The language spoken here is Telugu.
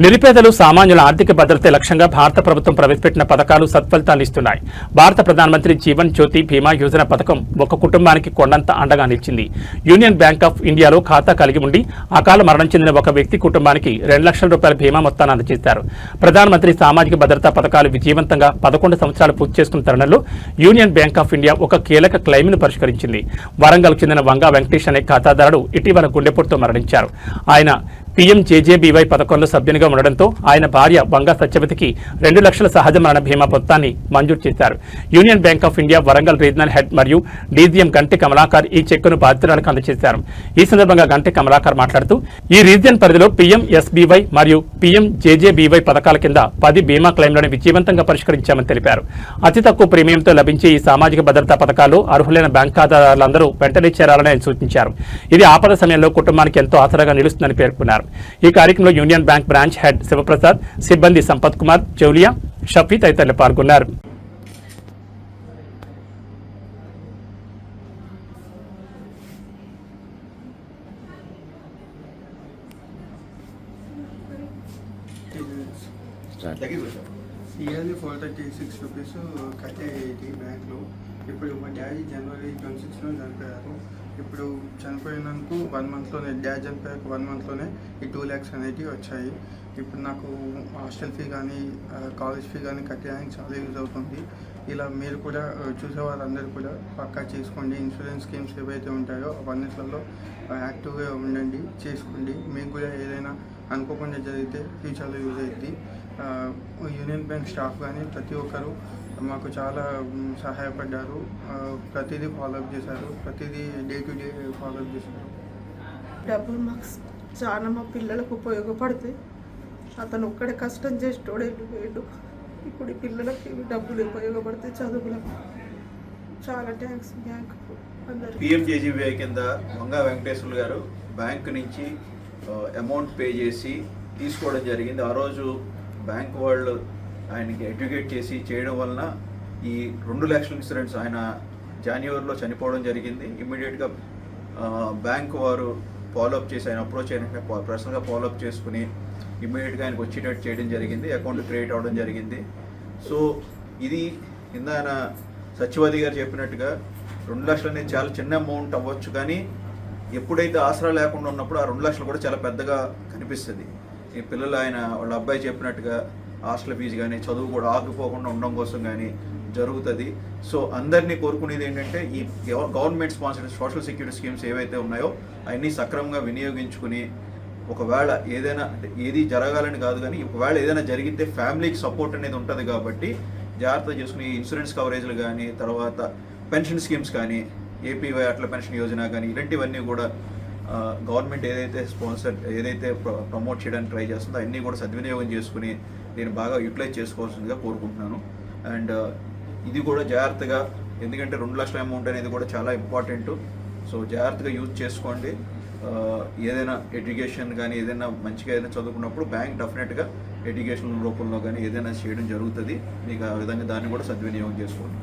నిరుపేదలు సామాన్యుల ఆర్థిక భద్రతే లక్ష్యంగా భారత ప్రభుత్వం ప్రవేశపెట్టిన పథకాలు సత్ఫలితాలు ఇస్తున్నాయి. భారత ప్రధానమంత్రి జీవన్ జ్యోతి బీమా యోజన పథకం ఒక కుటుంబానికి కొండంత అండగా నిలిచింది. యూనియన్ బ్యాంక్ ఆఫ్ ఇండియాలో ఖాతా కలిగి ఉండి అకాల మరణం చెందిన ఒక వ్యక్తి కుటుంబానికి 2 లక్షల రూపాయల బీమా మొత్తాన్ని అందజేశారు. ప్రధానమంత్రి సామాజిక భద్రతా పథకాలు విజయవంతంగా 11 సంవత్సరాలు పూర్తి చేసుకున్న తరుణంలో యూనియన్ బ్యాంక్ ఆఫ్ ఇండియా ఒక కీలక క్లెయిమ్ను పరిష్కరించింది. వరంగల్ చెందిన వంగా వెంకటేష్ అనే ఖాతాదారుడు ఇటీవల గుండెపోటుతో మరణించారు. ఆయన PMJJBY పథకంలో సభ్యునిగా ఉండడంతో ఆయన భార్య వంగా సత్యవతికి 2 లక్షల సహజ మరణ బీమా మొత్తాన్ని మంజూరు చేశారు. Union bank of India Warangal regional head మరియు DGM గంటి కమలాకర్ ఈ చెక్కును బాధితురాలకు అందజేశారు. ఈ సందర్భంగా గంటి కమలాకర్ మాట్లాడుతూ ఈ రీజియన్ పరిధిలో PMSBY మరియు PMJJBY పథకాల కింద 10 బీమా క్లెయిమ్లను విజయవంతంగా పరిష్కరించామని తెలిపారు. అతి తక్కువ ప్రీమియంతో లభించే ఈ సామాజిక భద్రతా పథకాలు అర్హులైన బ్యాంక్ ఖాతాదారులందరూ వెంటనే చేరాలని ఆయన సూచించారు. ఇది ఆపద సమయంలో కుటుంబానికి ఎంతో ఆసరాగా నిలుస్తుందని పేర్కొన్నారు. ఈ కార్యక్రమంలో union bank branch head Shivaprasad, సిబ్బంది సంపత్ కుమార్, జౌలియా, షఫీ తదితరులు పాల్గొన్నారు. ఇయర్లీ 436 రూపీస్ కట్టేది బ్యాంక్లో. ఇప్పుడు మా డాడీ జనవరి 26లో చనిపోయారు. ఇప్పుడు చనిపోయినందుకు 1 మంత్లోనే, డాడీ చనిపోయాక 1 మంత్లోనే ఈ 2 lakhs అనేవి వచ్చాయి. ఇప్పుడు నాకు హాస్టల్ ఫీ కానీ కాలేజ్ ఫీ కానీ కట్టడానికి చాలా యూజ్ అవుతుంది. ఇలా మీరు కూడా చూసే వాళ్ళందరూ కూడా పక్కా చేసుకోండి. ఇన్సూరెన్స్ స్కీమ్స్ ఏవైతే ఉంటాయో అవన్నిట్లలో యాక్టివ్గా ఉండండి, చేసుకోండి. మీకు కూడా ఏదైనా అనుకోకుండా జరిగితే ఫ్యూచర్లో యూజ్ అవుతుంది. యూనియన్ బ్యాంక్ స్టాఫ్ కానీ ప్రతి ఒక్కరు మాకు చాలా సహాయపడ్డారు. ప్రతిదీ ఫాలోఅప్ చేశారు, ప్రతిదీ డే టు డే ఫాలోఅప్ చేశారు. డబ్బులు మాకు చాలా మా పిల్లలకు ఉపయోగపడతాయి. అతను ఒక్కడే కష్టం చేసి వేడు. ఇప్పుడు ఈ పిల్లలకి డబ్బులు ఉపయోగపడతాయి, చదువులకు. చాలా థ్యాంక్స్ బ్యాంక్ అందరికీ. PMJJBY కింద వంగా వెంకటేశ్వర్లు గారు బ్యాంకు నుంచి అమౌంట్ పే చేసి తీసుకోవడం జరిగింది. ఆ రోజు బ్యాంక్ వాళ్ళు ఆయనకి ఎడ్యుకేట్ చేసి చేయడం వలన ఈ 2 లక్షల ఇన్సూరెన్స్ ఆయన జనవరిలో చనిపోవడం జరిగింది. ఇమ్మీడియట్గా బ్యాంక్ వారు ఫాలోఅప్ చేసి ఆయన అప్రోచ్ అయిన పర్సనల్గా ఫాలోఅప్ చేసుకుని ఇమ్మీడియట్గా ఆయనకు వచ్చేటట్టు చేయడం జరిగింది. అకౌంట్ క్రియేట్ అవ్వడం జరిగింది. సో ఇది కింద ఆయన సత్యవతి గారు చెప్పినట్టుగా 2 లక్షలు అనేది చాలా చిన్న అమౌంట్ అవ్వచ్చు, కానీ ఎప్పుడైతే ఆసరా లేకుండా ఉన్నప్పుడు ఆ 2 లక్షలు కూడా చాలా పెద్దగా కనిపిస్తుంది. ఈ పిల్లలు ఆయన వాళ్ళ అబ్బాయి చెప్పినట్టుగా హాస్టల్ ఫీజు కానీ చదువు కూడా ఆగిపోకుండా ఉండడం కోసం కానీ జరుగుతుంది. సో అందరినీ కోరుకునేది ఏంటంటే ఈ government sponsored social security schemes ఏవైతే ఉన్నాయో అవన్నీ సక్రమంగా వినియోగించుకుని ఒకవేళ ఏదైనా అంటే ఏది జరగాలని కాదు, కానీ ఒకవేళ ఏదైనా జరిగితే ఫ్యామిలీకి సపోర్ట్ అనేది ఉంటుంది కాబట్టి జాగ్రత్త చేసుకుని ఇన్సూరెన్స్ కవరేజ్లు కానీ, తర్వాత పెన్షన్ స్కీమ్స్ కానీ, APY అట్ల పెన్షన్ యోజన కానీ ఇలాంటివన్నీ కూడా గవర్నమెంట్ ఏదైతే ప్రమోట్ చేయడానికి ట్రై చేస్తుందో అన్నీ కూడా సద్వినియోగం చేసుకుని నేను బాగా యూటిలైజ్ చేసుకోవాల్సిందిగా కోరుకుంటున్నాను. అండ్ ఇది కూడా జాగ్రత్తగా, ఎందుకంటే 2 లక్షల అమౌంట్ అనేది కూడా చాలా ఇంపార్టెంట్. సో జాగ్రత్తగా యూజ్ చేసుకోండి. ఏదైనా ఎడ్యుకేషన్ కానీ ఏదైనా మంచిగా ఏదైనా చదువుకున్నప్పుడు బ్యాంక్ డెఫినెట్గా ఎడ్యుకేషన్ రూపంలో కానీ ఏదైనా చేయడం జరుగుతుంది. మీకు ఆ విధంగా దాన్ని కూడా సద్వినియోగం చేసుకోండి.